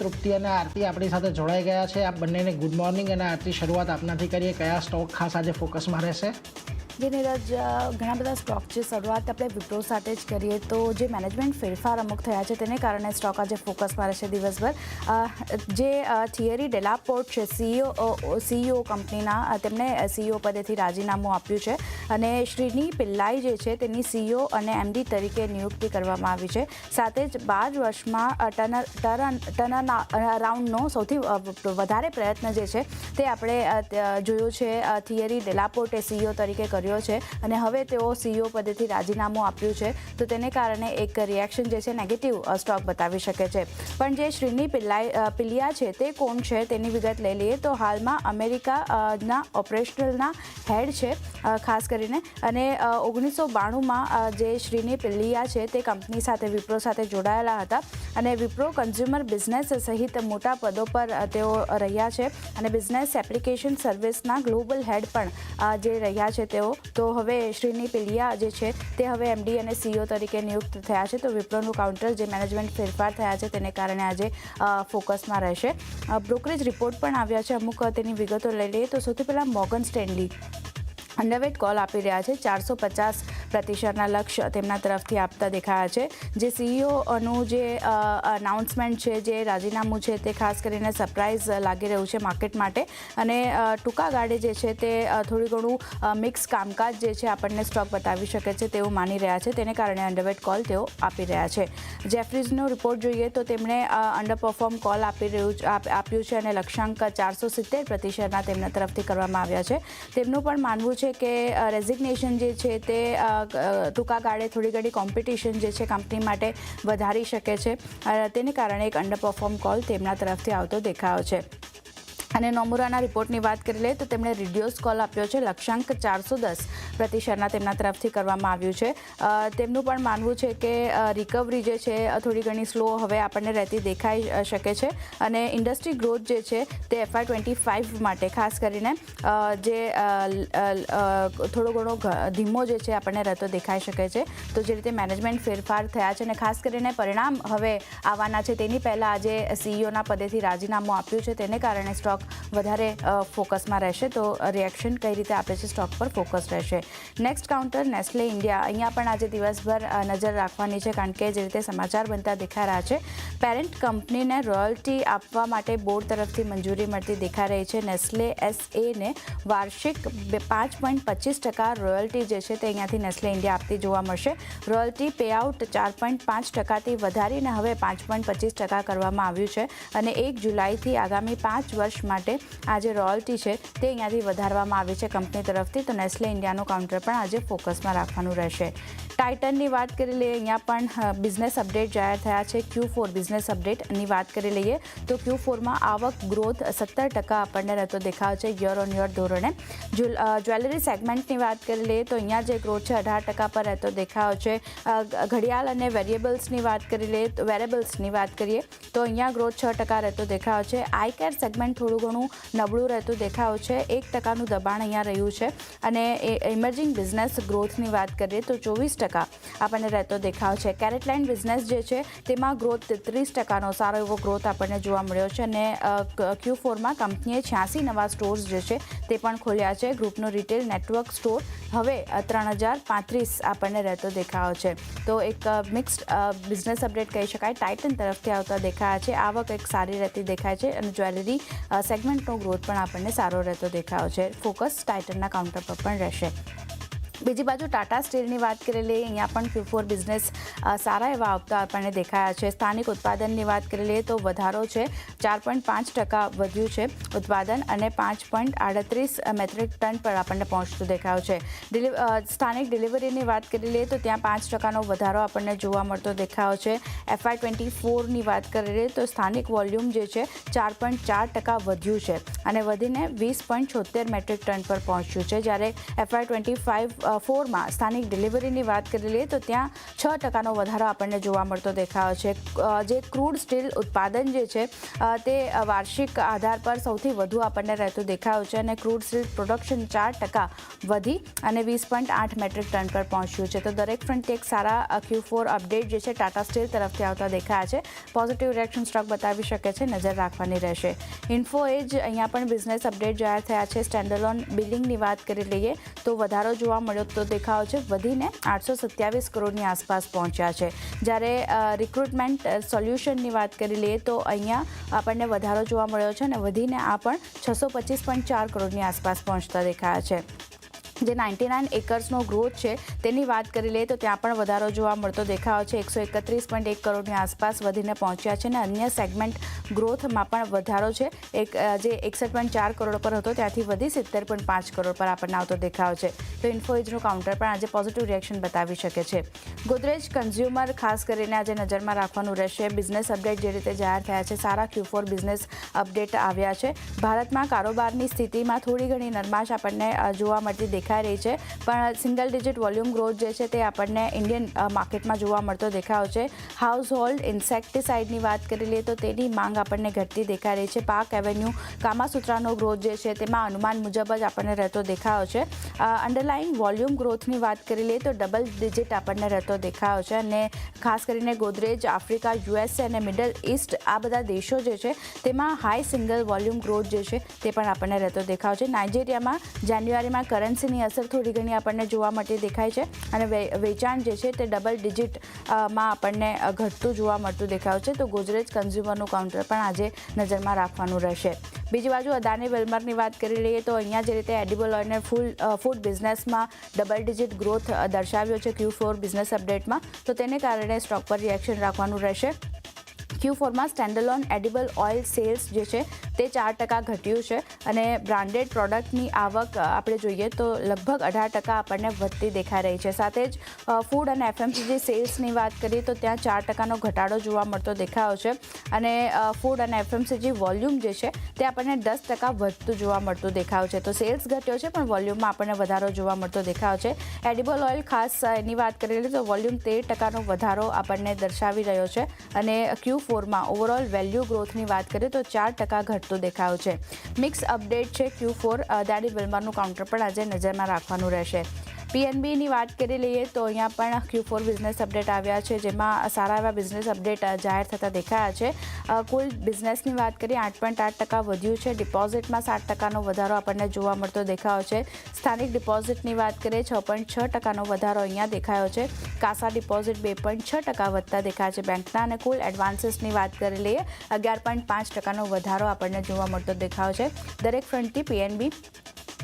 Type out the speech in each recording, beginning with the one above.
તૃપ્તિ અને આરતી આપણી સાથે જોડાઈ ગયા છે. આપ બંનેને ગુડ મોર્નિંગ. અને આરતી, શરૂઆત આપનાથી કરીએ. કયા સ્ટોક ખાસ આજે ફોકસમાં રહેશે? જે નીરજ, ઘણા બધા સ્ટોક છે. શરૂઆત આપણે વિપ્રો સાથે જ કરીએ તો જે મેનેજમેન્ટ ફેરફાર અમુક થયા છે તેને કારણે સ્ટોક આજે ફોકસમાં રહેશે દિવસભર. જે થિયરી ડેલાપોર્ટ છે, સીઈઓ કંપનીના, તેમણે સીઈઓ પદેથી રાજીનામું આપ્યું છે અને શ્રીની પિલ્લાઈ જે છે તેની સીઈઓ અને એમડી તરીકે નિયુક્તિ કરવામાં આવી છે. સાથે જ 12 વર્ષમાં ટર્ન અરાઉન્ડનો સૌથી વધારે પ્રયત્ન જે છે તે આપણે જોયો છે. થિયરી ડેલાપોર્ટે સીઈઓ તરીકે કર્યો છે અને હવે તેઓ સીઈઓ પદેથી રાજીનામું આપ્યું છે, તો તેને કારણે એક રિએક્શન જે છે નેગેટિવ સ્ટોક બતાવી શકે છે. પણ જે શ્રીની પિલિયા છે તે કોણ છે તેની વિગત લઈ લઈએ તો હાલમાં અમેરિકાના ઓપરેશનલના હેડ છે ખાસ કરીને. અને 1992માં જે શ્રીની પિલિયા છે તે કંપની સાથે, વિપ્રો સાથે જોડાયેલા હતા અને વિપ્રો કન્ઝ્યુમર બિઝનેસ સહિત મોટા પદો પર તેઓ રહ્યા છે અને બિઝનેસ એપ્લિકેશન સર્વિસના ગ્લોબલ હેડ પણ જે રહ્યા છે તેઓ. તો હવે શ્રીની પિલિયા જે છે તે હવે એમડી અને સીઈઓ તરીકે નિયુક્ત થયા છે. તો વિપ્રોનું કાઉન્ટર, જે મેનેજમેન્ટ ફેરફાર થયા છે તેને કારણે આજે ફોકસમાં રહેશે. બ્રોકરેજ રિપોર્ટ પણ આવ્યા છે, અમુક તેની વિગતો લઈ લઈએ તો સૌથી પહેલાં મોર્ગન સ્ટેનલી અંડરવેટ કોલ આપી રહ્યા છે. 450% લક્ષ્ય તેમના તરફથી આપતા દેખાયા છે. જે સીઈઓનું જે અનાઉન્સમેન્ટ છે, જે રાજીનામું છે તે ખાસ કરીને સરપ્રાઇઝ લાગી રહ્યું છે માર્કેટ માટે અને ટૂંકા ગાળે જે છે તે થોડું ઘણું મિક્સ કામકાજ જે છે આપણને સ્ટોક બતાવી શકે છે તેવું માની રહ્યા છે. તેને કારણે અંડરવેટ કોલ તેઓ આપી રહ્યા છે. જેફરીઝનો રિપોર્ટ જોઈએ તો તેમણે અંડર પરફોર્મ કોલ આપ્યું છે અને લક્ષ્યાંક 470%ના તેમના તરફથી કરવામાં આવ્યા છે. તેમનું પણ માનવું છે કે રેઝિગ્નેશન જે છે તે ટૂંકા ગાળે થોડી ઘણી કોમ્પિટિશન જે છે કંપની માટે વધારી શકે છે. તેને કારણે એક અંડર પરફોર્મ કોલ તેમના તરફથી આવતો દેખાયો છે. અને નોમુરાના રિપોર્ટની વાત કરી લઈએ તો તેમણે રિડ્યુસ કોલ આપ્યો છે. લક્ષ્યાંક 410%ના તેમના તરફથી કરવામાં આવ્યું છે. તેમનું પણ માનવું છે કે રિકવરી જે છે થોડી ઘણી સ્લો હવે આપણને રહેતી દેખાઈ શકે છે અને ઇન્ડસ્ટ્રી ગ્રોથ જે છે તે FY25 માટે ખાસ કરીને જે થોડો ઘણો ધીમો જે છે આપણને રહેતો દેખાઈ શકે છે. તો જે રીતે મેનેજમેન્ટ ફેરફાર થયા છે અને ખાસ કરીને પરિણામ હવે આવવાના છે તેની પહેલાં આજે સીઈઓના પદેથી રાજીનામું આપ્યું છે, તેને કારણે સ્ટોક વધારે ફોકસમાં રહેશે. તો રિએક્શન કઈ રીતે આપે છે સ્ટોક પર ફોકસ રહેશે. Next counter Nestle India. અહીંયા પણ આજે દિવસભર નજર રાખવાની છે કારણ કે જે રીતે સમાચાર બનતા દેખાઈ રહ્યા છે, પેરેન્ટ કંપનીને રોયલ્ટી આપવા માટે બોર્ડ તરફથી મંજૂરી મળતી દેખાઈ રહી છે. નેસ્લે SAને વાર્ષિક 5.25% રોયલ્ટી જે છે તે અહીંયાથી નેસ્લે ઇન્ડિયા આપતી જોવા મળશે. રોયલ્ટી પેઆઉટ 4.5%થી વધારીને હવે 5.25% કરવામાં આવ્યું છે અને 1 જુલાઈથી આગામી 5 વર્ષ માટે આ જે રોયલ્ટી છે તે અહીંયાથી વધારવામાં આવી છે કંપની તરફથી. તો નેસ્લે ઇન્ડિયાનું કાઉન્ટર પણ આજે ફોકસમાં રાખવાનું રહેશે. ટાઇટનની વાત કરી લઈએ. અહીંયા પણ બિઝનેસ અપડેટ જાહેર થયા છે. Q4 બિઝનેસ અપડેટની વાત કરી લઈએ તો Q4માં આવક ગ્રોથ 17% આપણને રહેતો દેખાવ છે યર ઓન યર ધોરણે. જ્વેલરી સેગમેન્ટની વાત કરી લઈએ તો અહીંયા જે ગ્રોથ છે 18% પર રહેતો દેખાવ છે. ઘડિયાળ અને વેરિયેબલ્સની વાત કરી લઈએ તો વેરેબલ્સની વાત કરીએ તો અહીંયા ગ્રોથ 6% રહેતો દેખાવ છે. આઈ કેર સેગમેન્ટ થોડું ઘણું નબળું રહેતું દેખાવ છે. 1%નું દબાણ અહીંયા રહ્યું છે અને ઇમર્જિંગ બિઝનેસ ગ્રોથની વાત કરીએ તો 24% આપણને રહેતો દેખાવ છે. કેરેટલાઇન બિઝનેસ જે છે તેમાં ગ્રોથ 33%નો સારો એવો ગ્રોથ આપણને જોવા મળ્યો છે અને Q4માં કંપનીએ 86 નવા સ્ટોર્સ જે છે તે પણ ખોલ્યા છે. ગ્રુપનો રિટેલ નેટવર્ક સ્ટોર હવે 3035 આપણને રહેતો દેખાવ છે. તો એક મિક્સ્ડ બિઝનેસ અપડેટ કહી શકાય. ટાઇટન તરફથી આવતા દેખાયા છે. આવક એક સારી રહેતી દેખાય છે અને જ્વેલરી સેગમેન્ટનો ગ્રોથ પણ આપણને સારો રહેતો દેખાયો છે. ફોકસ ટાઇટનના કાઉન્ટર પર પણ રહેશે. બીજી બાજુ ટાટા સ્ટીલની વાત કરી લઈએ. અહીંયા પણ Q4 બિઝનેસ સારા એવા આવતા આપણને દેખાયા છે. સ્થાનિક ઉત્પાદનની વાત કરી લઈએ તો વધારો છે 4.5% વધ્યું છે ઉત્પાદન અને 5.38 મેટ્રિક ટન પર આપણને પહોંચતું દેખાયો છે. સ્થાનિક ડિલિવરીની વાત કરી લઈએ તો ત્યાં 5%નો વધારો આપણને જોવા મળતો દેખાયો છે. FY24ની વાત કરી લઈએ તો સ્થાનિક વોલ્યુમ જે છે 4.4% વધ્યું છે અને વધીને 20.76 મેટ્રિક ટન પર પહોંચ્યું છે. જ્યારે FY25 ફોરમાં સ્થાનિક ડિલિવરીની વાત કરી લઈએ તો ત્યાં 6% વધારો આપણને જોવા મળતો દેખાયો છે. જે ક્રૂડ સ્ટીલ ઉત્પાદન જે છે તે વાર્ષિક આધાર પર સૌથી વધુ આપણને રહેતું દેખાયું છે અને ક્રૂડ સ્ટીલ પ્રોડક્શન 4% વધી અને 20.8 મેટ્રિક ટન પર પહોંચ્યું છે. તો દરેક ફ્રન્ટ એક સારા Q4 અપડેટ જે છે ટાટા સ્ટીલ તરફથી આવતા દેખાયા છે. પોઝિટિવ રિએક્શન સ્ટોક બતાવી શકે છે, નજર રાખવાની રહેશે. ઇન્ફો એજ અહીંયા પણ બિઝનેસ અપડેટ જાહેર થયા છે. સ્ટેન્ડઅલોન બિલિંગની વાત કરી લઈએ તો વધારો જોવા મળ્યો તો દેખાયો છે, વધીને 827 કરોડની આસપાસ પહોંચ્યા છે. જ્યારે રિક્રુટમેન્ટ સોલ્યુશનની વાત કરી લઈએ તો અહીંયા આપણને વધારો જોવા મળ્યો છે અને વધીને આ પણ 625.4 કરોડની આસપાસ પહોંચતા દેખાયા છે. જે 99 એકર્સનો ગ્રોથ છે તેની વાત કરી લઈએ તો ત્યાં પણ વધારો જોવા મળતો દેખાયો છે. 131.1 કરોડની આસપાસ વધીને પહોંચ્યા છે અને અન્ય સેગમેન્ટ ગ્રોથમાં પણ વધારો છે. જે 61.4 કરોડ પર હતો ત્યાંથી વધી 70.5 કરોડ પર આપણને આવતો દેખાયો છે. તો ઇન્ફોએજનું કાઉન્ટર પણ આજે પોઝિટિવ રિએક્શન બતાવી શકે છે. ગોદરેજ કન્ઝ્યુમર ખાસ કરીને આજે નજરમાં રાખવાનું રહેશે. બિઝનેસ અપડેટ જે રીતે જાહેર થયા છે, સારા Q4 બિઝનેસ અપડેટ આવ્યા છે. ભારતમાં કારોબારની સ્થિતિમાં થોડી ઘણી નરમાશ આપણને જોવા મળતી દેખાઈ રહી છે, પણ સિંગલ ડિજિટ વોલ્યુમ ગ્રોથ જે છે તે આપણને ઇન્ડિયન માર્કેટમાં જોવા મળતો દેખાયો છે. હાઉસ હોલ્ડ ઇન્સેક્ટિસાઇડની વાત કરી લઈએ તો તેની માંગ આપણને ઘટતી દેખાઈ રહી છે. પાક એવેન્યુ કામાસૂત્રાનો ગ્રોથ જે છે તેમાં અનુમાન મુજબ જ આપણને રહેતો દેખાયો છે. અંડરલાઇન વોલ્યુમ ગ્રોથની વાત કરી લઈએ તો ડબલ ડિજિટ આપણને રહેતો દેખાયો છે અને ખાસ કરીને ગોદરેજ, આફ્રિકા, USA અને મિડલ ઇસ્ટ આ બધા દેશો જે છે તેમાં હાઈ સિંગલ વોલ્યુમ ગ્રોથ જે છે તે પણ આપણને રહેતો દેખાયો છે. નાઇજીરિયામાં જાન્યુઆરીમાં કરન્સીની અસર થોડી ઘણી આપણને જોવા મળતી દેખાય છે અને વેચાણ જે છે તે ડબલ ડિજિટમાં આપણને ઘટતું જોવા મળતું દેખાયું છે. તો ગોદરેજ કન્ઝ્યુમરનું કાઉન્ટર પણ આજે નજરમાં રાખવાનું રહેશે. બીજી બાજુ અદાની વિલ્મરની વાત કરી લઈએ તો અહીંયા જે રીતે એડિબલ ઓઇલને ફૂડ બિઝનેસમાં ડબલ ડિજિટ ગ્રોથ દર્શાવ્યો છે Q4 બિઝનેસ અપડેટમાં, તો તેને કારણે સ્ટોક પર રિએક્શન રાખવાનું રહેશે. Q4માં સ્ટેન્ડઅલોન એડિબલ ઓઇલ સેલ્સ જે છે તે 4% ઘટ્યું છે અને બ્રાન્ડેડ પ્રોડક્ટની આવક આપણે જોઈએ તો લગભગ 18% આપણને વધતી દેખાઈ રહી છે. સાથે જ ફૂડ અને FMCG સેલ્સની વાત કરીએ તો ત્યાં 4%નો ઘટાડો જોવા મળતો દેખાયો છે અને ફૂડ અને FMCG વોલ્યુમ જે છે તે આપણને 10% વધતું જોવા મળતું દેખાયું છે. તો સેલ્સ ઘટ્યો છે પણ વોલ્યુમમાં આપણને વધારો જોવા મળતો દેખાયો છે. એડિબલ ઓઇલ ખાસ એની વાત કરીએ તો વોલ્યુમ 13%નો વધારો આપણને દર્શાવી રહ્યો છે અને Q4માં ઓવરઓલ વેલ્યુ ગ્રોથની વાત કરીએ તો 4% ઘટતું દેખાયું છે. મિક્સ અપડેટ છે Q4 અદાની વિલ્મરનું કાઉન્ટર પણ આજે નજરમાં રાખવાનું રહેશે. PNBની વાત કરી લઈએ તો અહીંયા પણ Q4 બિઝનેસ અપડેટ આવ્યા છે, જેમાં સારા એવા બિઝનેસ અપડેટ જાહેર થતા દેખાયા છે. કુલ બિઝનેસની વાત કરીએ 8.8% વધ્યું છે. ડિપોઝિટમાં 7%નો વધારો આપણને જોવા મળતો દેખાયો છે. સ્થાનિક ડિપોઝિટની વાત કરીએ 6.6%નો વધારો અહીંયા દેખાયો છે. કાસા ડિપોઝિટ 2.6% વધતા દેખાય છે. બેંકના અને કુલ એડવાન્સીસની વાત કરી લઈએ 11.5%નો વધારો આપણને જોવા મળતો દેખાયો છે. દરેક ફ્રન્ટથી PNB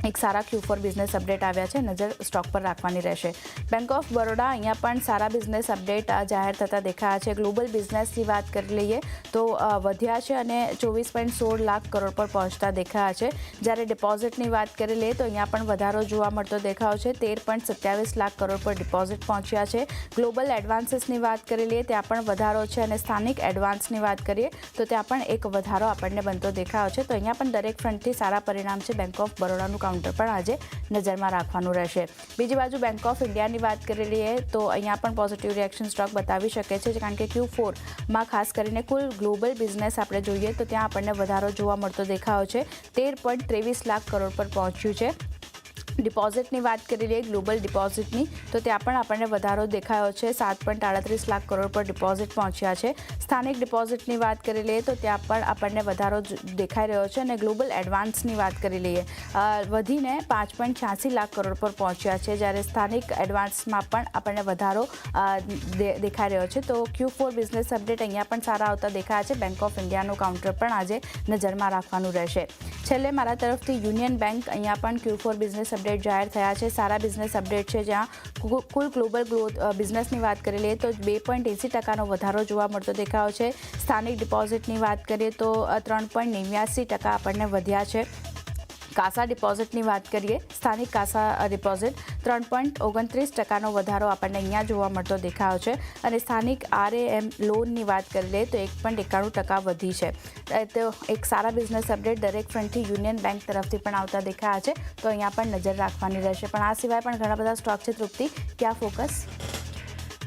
એક સારા Q4 બિઝનેસ અપડેટ આવ્યા છે, નજર સ્ટોક પર રાખવાની રહેશે. બેંક ઓફ બરોડા અહીંયા પણ સારા બિઝનેસ અપડેટ જાહેર થતા દેખાયા છે. ગ્લોબલ બિઝનેસની વાત કરી લઈએ તો વધ્યા છે અને 24.16 લાખ કરોડ પર પહોંચતા દેખાયા છે. જ્યારે ડિપોઝિટની વાત કરી લઈએ તો અહીંયા પણ વધારો જોવા મળતો દેખાયો છે. 13.27 લાખ કરોડ પર ડિપોઝિટ પહોંચ્યા છે. ગ્લોબલ એડવાન્સીસની વાત કરી લઈએ ત્યાં પણ વધારો છે અને સ્થાનિક એડવાન્સની વાત કરીએ તો ત્યાં પણ એક વધારો આપણને બનતો દેખાયો છે. તો અહીંયા પણ દરેક ફ્રન્ટથી સારા પરિણામ છે. બેંક ઓફ બરોડાનું કાઉન્ટર પણ આજે નજરમાં રાખવાનું રહેશે. બીજી બાજુ બેંક ઓફ ઇન્ડિયાની વાત કરી લઈએ તો અહીંયા પણ પોઝિટિવ રિએક્શન સ્ટોક બતાવી શકે છે, કારણ કે Q4માં ખાસ કરીને કુલ ગ્લોબલ બિઝનેસ આપણે જોઈએ તો ત્યાં આપણને વધારો જોવા મળતો દેખાયો છે. 13.23 લાખ કરોડ પર પહોંચ્યું છે. ડિપોઝિટની વાત કરી લઈએ ગ્લોબલ ડિપોઝિટની તો ત્યાં પણ આપણને વધારો દેખાયો છે. 7.38 લાખ કરોડ પર ડિપોઝિટ પહોંચ્યા છે. સ્થાનિક ડિપોઝિટની વાત કરી લઈએ તો ત્યાં પણ આપણને વધારો દેખાઈ રહ્યો છે અને ગ્લોબલ એડવાન્સની વાત કરી લઈએ વધીને 5.86 લાખ કરોડ પર પહોંચ્યા છે. જ્યારે સ્થાનિક એડવાન્સમાં પણ આપણને વધારો દેખાઈ રહ્યો છે. તો Q4 બિઝનેસ અપડેટ અહીંયા પણ સારા આવતા દેખાયા છે. બેંક ઓફ ઇન્ડિયાનું કાઉન્ટર પણ આજે નજરમાં રાખવાનું રહેશે. છેલ્લે મારા તરફથી યુનિયન બેંક અહીંયા પણ Q4 બિઝનેસ અપડેટ જાહેર થયા છે. સારા બિઝનેસ અપડેટ છે, જ્યાં કુલ ગ્લોબલ ગ્રોથ બિઝનેસની વાત કરી લઈએ તો 2.80%નો વધારો જોવા મળતો દેખાયો છે. સ્થાનિક ડિપોઝિટની વાત કરીએ તો 3.89% આપણને વધ્યા છે. કાસા ડિપોઝિટની વાત કરીએ, સ્થાનિક કાસા ડિપોઝિટ 3.29% વધારો આપણને અહીંયા જોવા મળતો દેખાયો છે અને સ્થાનિક RAM લોનની વાત કરી લઈએ તો 1.91% વધી છે. તો એક સારા બિઝનેસ અપડેટ દરેક ફ્રન્ટથી યુનિયન બેંક તરફથી પણ આવતા દેખાયા છે, તો અહીંયા પણ નજર રાખવાની રહેશે. પણ આ સિવાય પણ ઘણા બધા સ્ટોક છે. તૃપ્તિ, ક્યાં ફોકસ?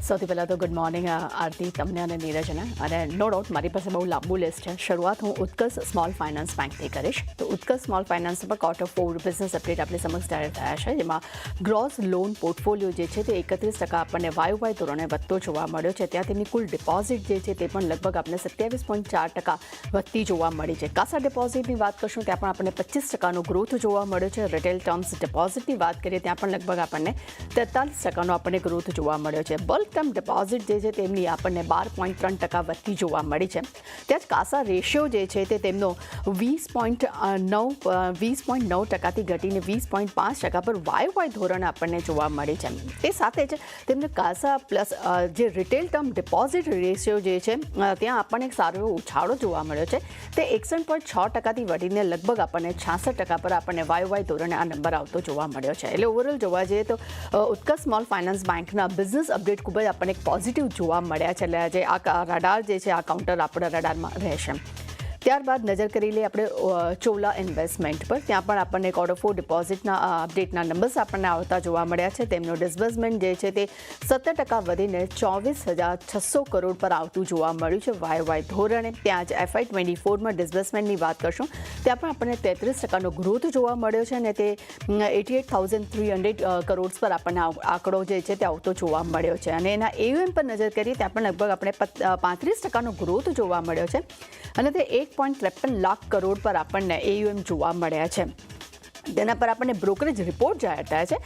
સૌથી પહેલાં તો ગુડ મોર્નિંગ આરતી, તમને અને નીરજને. અને નો ડાઉટ મારી પાસે બહુ લાંબુ લિસ્ટ છે. શરૂઆત હું ઉત્કર્ષ સ્મોલ ફાઇનાન્સ બેંકથી કરીશ. તો ઉત્કર્ષ સ્મોલ ફાઇનાન્સ પર Q4 બિઝનેસ અપડેટ આપણી સમક્ષ જાહેર થયા છે, જેમાં ગ્રોસ લોન પોર્ટફોલિયો જે છે તે 31% આપણને YOY ધોરણે વધતો જોવા મળ્યો છે. ત્યાં તેમની કુલ ડિપોઝિટ જે છે તે પણ લગભગ આપણને 27.4% વધતી જોવા મળી છે. કાસા ડિપોઝિટની વાત કરશું ત્યાં પણ આપણને 25%નો ગ્રોથ જોવા મળ્યો છે. રિટેલ ટર્મ્સ ડિપોઝિટની વાત કરીએ ત્યાં પણ લગભગ આપણને 43%નો આપણને ગ્રોથ જોવા મળ્યો છે. બલ્ક ટર્મ ડિપોઝિટ જે છે તેમની આપણને 12.3% વધતી જોવા મળી છે. ત્યાં જ કાસા રેશિયો જે છે તે તેમનો 20.9%થી ઘટીને 20.5% પર YOY ધોરણે આપણને જોવા મળી છે. તે સાથે જ તેમને કાસા પ્લસ જે રિટેલ ટર્મ ડિપોઝિટ રેશિયો જે છે ત્યાં આપણને એક સારો એવો ઉછાળો જોવા મળ્યો છે. તે 61.6%થી વધીને લગભગ આપણને 66% પર આપણને YOY ધોરણે આ નંબર આવતો જોવા મળ્યો છે. એટલે ઓવરઓલ જોવા જઈએ તો ઉત્કર્ષ સ્મોલ ફાઇનાન્સ બેંકના બિઝનેસ અપડેટ ખૂબ જ આપણને પોઝિટિવ જોવા મળ્યા છે. એટલે આજે આ રડાર જે છે આ કાઉન્ટર આપણા રડારમાં રહેશે. ત્યારબાદ નજર કરી લઈએ આપણે ચોલા ઇન્વેસ્ટમેન્ટ પર. ત્યાં પણ આપણને Q4 ડિપોઝિટના અપડેટના નંબર્સ આપણને આવતા જોવા મળ્યા છે. તેમનો ડિસ્બર્સમેન્ટ જે છે તે 17% વધીને 24,600 કરોડ પર આવતું જોવા મળ્યું છે YOY ધોરણે. ત્યાં જ FY24માં ડિસ્બર્સમેન્ટની વાત કરશું ત્યાં પણ આપણને 33%નો ગ્રોથ જોવા મળ્યો છે અને તે 88,300 કરોડ પર આપણને આંકડો જે છે તે આવતો જોવા મળ્યો છે. અને એના AUM પર નજર કરીએ ત્યાં પણ લગભગ આપણે 35%નો ગ્રોથ જોવા મળ્યો છે અને તે 1.53 લાખ કરોડ પર આપણને AUM જોવા મળ્યા છે. તેના પર આપણને બ્રોકરેજ રિપોર્ટ જાહેર થયા છે.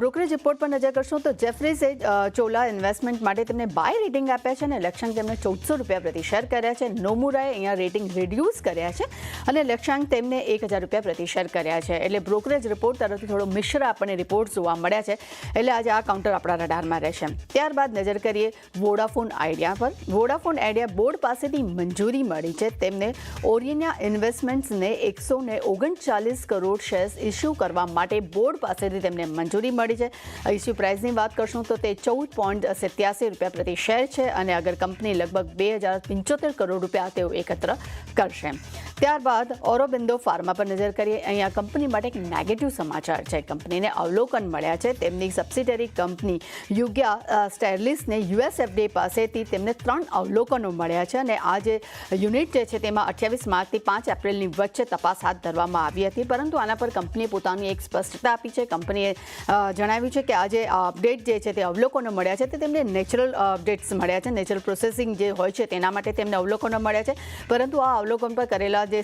બ્રોકરેજ રિપોર્ટ પર નજર કરશું તો જેફરીઝે ચોલા ઇન્વેસ્ટમેન્ટ માટે તેમને બાય રેટિંગ આપ્યા છે અને લક્ષ્યાંક તેમને ₹1,400 પ્રતિ શેર કર્યા છે. નોમુરાએ અહીંયા રેટિંગ રિડ્યુસ કર્યા છે અને લક્ષ્યાંક તેમને ₹1,000 પ્રતિ શેર કર્યા છે. એટલે બ્રોકરેજ રિપોર્ટ તરફથી થોડો મિશ્ર આપણને રિપોર્ટ જોવા મળ્યા છે. એટલે આજે આ કાઉન્ટર આપણા રડારમાં રહેશે. ત્યારબાદ નજર કરીએ વોડાફોન આઈડિયા પર. વોડાફોન આઈડિયા બોર્ડ પાસેથી મંજૂરી મળી છે તેમને ઓરિયના ઇન્વેસ્ટમેન્ટ્સને 139 કરોડ શેર ઇસ્યુ કરવા માટે બોર્ડ પાસેથી તેમને મંજૂરી મળી છે. ઇસ્યુ પ્રાઇસની વાત કરશું તો તે ₹14.87 પ્રતિ શેર છે અને અગર કંપની લગભગ ₹2,075 કરોડ તેઓ એકત્ર કરશે. ત્યારબાદ ઓરોબિંદો ફાર્મા પર નજર કરીએ. અહીંયા કંપની માટે એક નેગેટિવ સમાચાર છે. કંપનીને અવલોકન મળ્યા છે. તેમની સબસિડરી કંપની યુગ્યા સ્ટેરલિસને USFDA પાસેથી તેમને 3 અવલોકનો મળ્યા છે અને આ જે યુનિટ જે છે તેમાં 28 માર્ચથી 5 એપ્રિલની વચ્ચે તપાસ હાથ ધરવામાં આવી હતી. પરંતુ આના પર કંપનીએ પોતાની એક સ્પષ્ટતા આપી છે. કંપનીએ જણાવ્યું છે કે આ જે અપડેટ જે છે તે અવલોકનો મળ્યા છે તે તેમને નેચરલ અપડેટ્સ મળ્યા છે. નેચરલ પ્રોસેસિંગ જે હોય છે તેના માટે તેમને અવલોકનો મળ્યા છે. પરંતુ આ અવલોકન પર કરેલા જે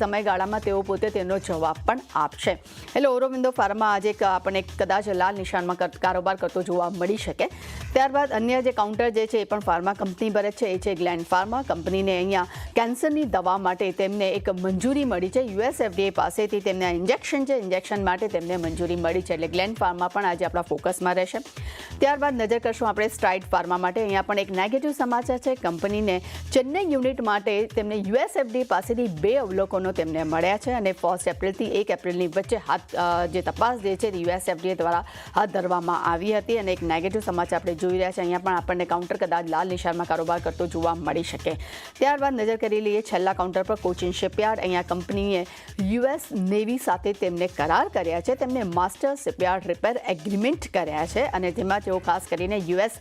સમયગાળામાં તેઓ પોતે તેનો જવાબ પણ આપશે. એટલે ઓરોબિંદો ફાર્મા આજે આપણને કદાચ લાલ નિશાનમાં કારોબાર કરતો જોવા મળી શકે. ત્યારબાદ અન્ય જે કાઉન્ટર જે છે એ પણ ફાર્મા કંપની પર જ છે. એ છે ગ્લેન્ડ ફાર્મા. કંપનીને અહીંયા કેન્સરની દવા માટે તેમને એક મંજૂરી મળી છે. USFDA પાસેથી તેમને ઇન્જેક્શન છે. ઇન્જેક્શન માટે તેમને મંજૂરી મળી છે. એટલે ગ્લેન્ડ ફાર્મા પણ આજે આપણા ફોકસમાં રહેશે. ત્યારબાદ નજર કરશું આપણે સ્ટ્રાઇડ ફાર્મા માટે. અહીંયા પણ એક નેગેટિવ સમાચાર છે. કંપનીને ચેન્નઈ યુનિટ માટે તેમને USFDA પાસેથી 2 અવલોકનો તેમને મળ્યા છે અને 1 એપ્રિલથી 1 એપ્રિલની વચ્ચે જે તપાસ જે છે USFDA દ્વારા હાથ ધરવામાં આવી હતી અને એક નેગેટિવ સમાચાર આપણે જોઈ રહ્યા છે. અહીંયા પણ આપણને કાઉન્ટર કદાચ લાલ નિશાનમાં કારોબાર કરતો જોવા મળી શકે. ત્યારબાદ નજર કરી લઈએ છેલ્લા કાઉન્ટર પર કોચિન શિપયાર્ડ. અહીંયા કંપનીએ US નેવી સાથે તેમને કરાર કર્યા છે. તેમને માસ્ટર શિપયાર્ડ રિપેર એગ્રીમેન્ટ કર્યા છે અને જેમાં તેઓ ખાસ કરીને US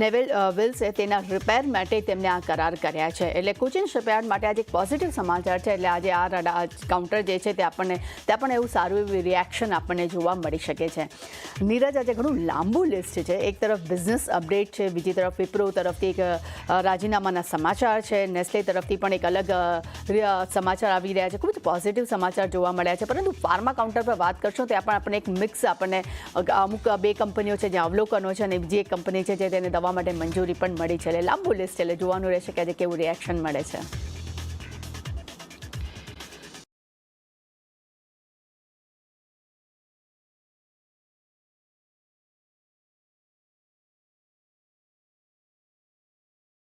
નેવલ વિલ્સે તેના રિપેર માટે તેમને આ કરાર કર્યા છે. એટલે કોચિન શિપયાર્ડ માટે આજે એક પોઝિટિવ સમાચાર છે. એટલે આજે આ કાઉન્ટર જે છે તે આપણને ત્યાં પણ એવું સારું એવું રિએક્શન આપણને જોવા મળી શકે છે. નીરજ, આજે ઘણું લાંબુ લિસ્ટ છે. એક તરફ બિઝનેસ અપડેટ છે, બીજી તરફ વિપ્રો તરફથી એક રાજીનામાના સમાચાર છે, નેસ્લે તરફથી પણ એક અલગ સમાચાર આવી રહ્યા છે. ખૂબ જ પોઝિટિવ સમાચાર જોવા મળ્યા છે. પરંતુ ફાર્મા કાઉન્ટર પર વાત કરશો ત્યાં પણ આપણને એક મિક્સ આપણને અમુક 2 કંપનીઓ છે જ્યાં અવલોકનો છે અને બીજી એક કંપની છે જે તેને દવા માટે મંજૂરી પણ મળી છે. એટલે લાંબુ લિસ્ટ એટલે જોવાનું રહેશે કે આજે કેવું રિએક્શન મળે છે.